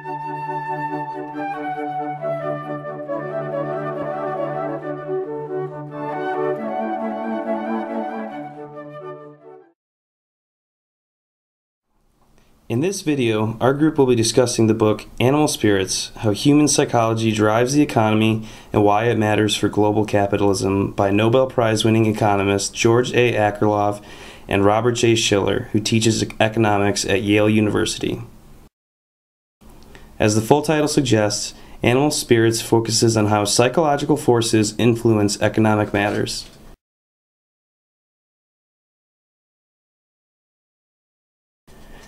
In this video, our group will be discussing the book Animal Spirits: How Human Psychology Drives the Economy and Why It Matters for Global Capitalism by Nobel Prize-winning economists George A. Akerlof and Robert J. Shiller, who teaches economics at Yale University. As the full title suggests, Animal Spirits focuses on how psychological forces influence economic matters.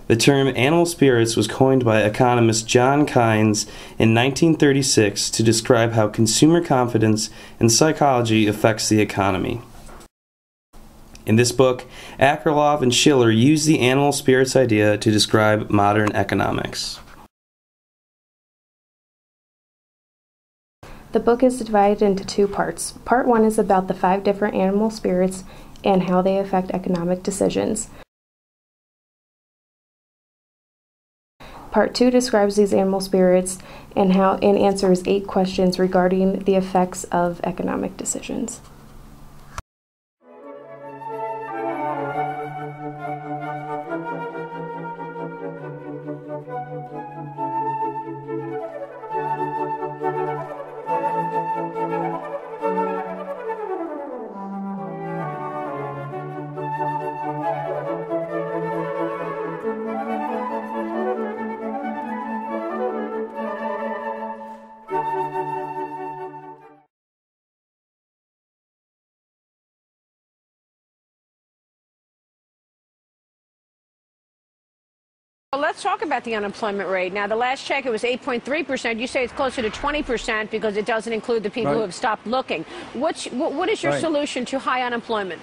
The term animal spirits was coined by economist John Keynes in 1936 to describe how consumer confidence and psychology affects the economy. In this book, Akerlof and Shiller use the animal spirits idea to describe modern economics. The book is divided into two parts. Part 1 is about the 5 different animal spirits and how they affect economic decisions. Part 2 describes these animal spirits and answers 8 questions regarding the effects of economic decisions. Well, let's talk about the unemployment rate. Now, the last check, it was 8.3%. You say it's closer to 20% because it doesn't include the people who have stopped looking. What is your solution to high unemployment?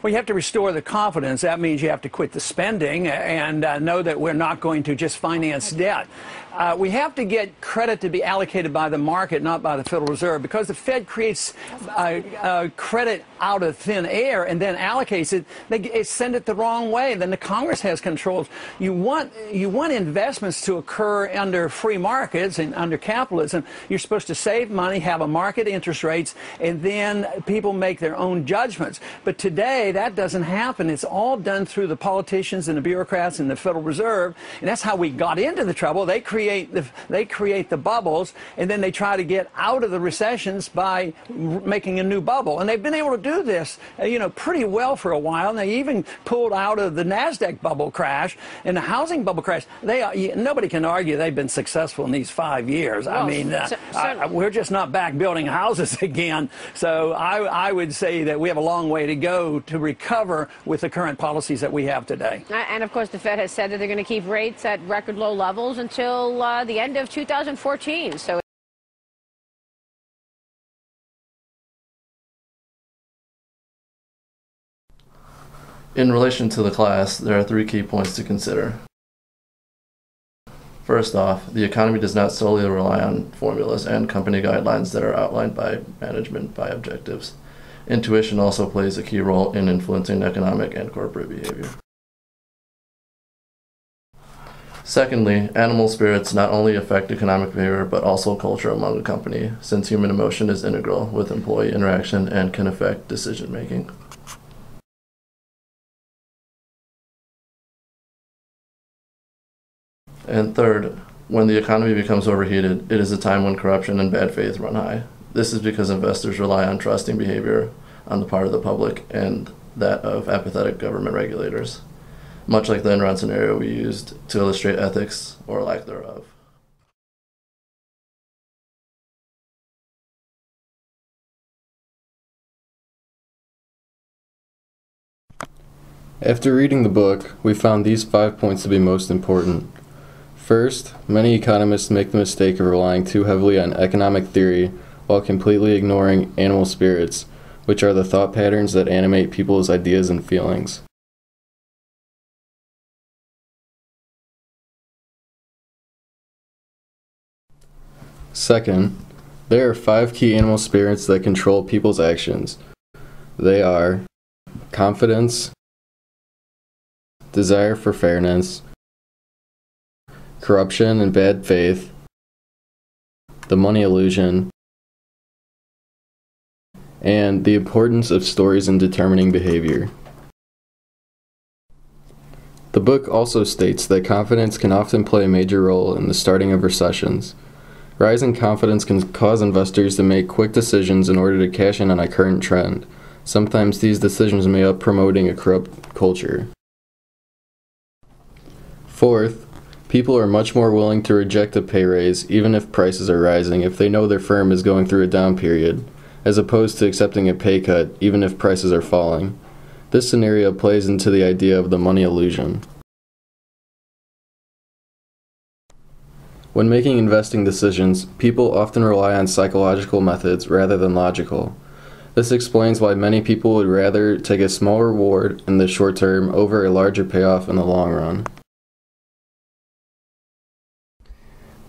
Well, you have to restore the confidence. That means you have to quit the spending and know that we're not going to just finance debt. We have to get credit to be allocated by the market, not by the Federal Reserve, because the Fed creates credit out of thin air and then allocates it. They send it the wrong way. Then the Congress has controls. You want investments to occur under free markets and under capitalism. You're supposed to save money, have a market interest rates, and then people make their own judgments. But today, that doesn't happen. It's all done through the politicians and the bureaucrats and the Federal Reserve, and that's how we got into the trouble. They create the bubbles, and then they try to get out of the recessions by making a new bubble. And they've been able to do this, pretty well for a while. And they even pulled out of the NASDAQ bubble crash and the housing bubble crash. Nobody can argue they've been successful in these 5 years. Well, I mean, we're just not back building houses again. So I would say that we have a long way to go to recover with the current policies that we have today. And of course, the Fed has said that they're going to keep rates at record low levels until the end of 2014. So in relation to the class, there are 3 key points to consider. First off, the economy does not solely rely on formulas and company guidelines that are outlined by management by objectives. Intuition also plays a key role in influencing economic and corporate behavior. Secondly, animal spirits not only affect economic behavior but also culture among a company, since human emotion is integral with employee interaction and can affect decision making. And third, when the economy becomes overheated, it is a time when corruption and bad faith run high. This is because investors rely on trusting behavior on the part of the public and that of apathetic government regulators, much like the Enron scenario we used to illustrate ethics or lack thereof. After reading the book, we found these 5 points to be most important. First, many economists make the mistake of relying too heavily on economic theory while completely ignoring animal spirits, which are the thought patterns that animate people's ideas and feelings. Second, there are 5 key animal spirits that control people's actions. They are confidence, desire for fairness, corruption and bad faith, the money illusion, and the importance of stories in determining behavior. The book also states that confidence can often play a major role in the starting of recessions. Rising confidence can cause investors to make quick decisions in order to cash in on a current trend. Sometimes these decisions may up promoting a corrupt culture. Fourth, people are much more willing to reject a pay raise even if prices are rising if they know their firm is going through a down period, as opposed to accepting a pay cut even if prices are falling. This scenario plays into the idea of the money illusion. When making investing decisions, people often rely on psychological methods rather than logical. This explains why many people would rather take a small reward in the short term over a larger payoff in the long run.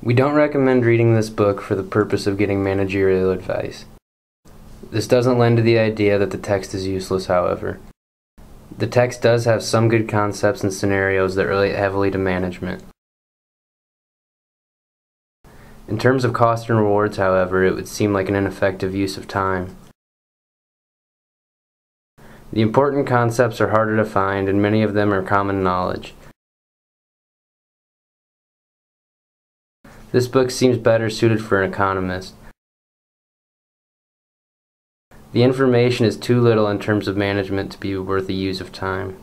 We don't recommend reading this book for the purpose of getting managerial advice. This doesn't lend to the idea that the text is useless, however. The text does have some good concepts and scenarios that relate heavily to management. In terms of cost and rewards, however, it would seem like an ineffective use of time. The important concepts are harder to find, and many of them are common knowledge. This book seems better suited for an economist. The information is too little in terms of management to be worth the use of time.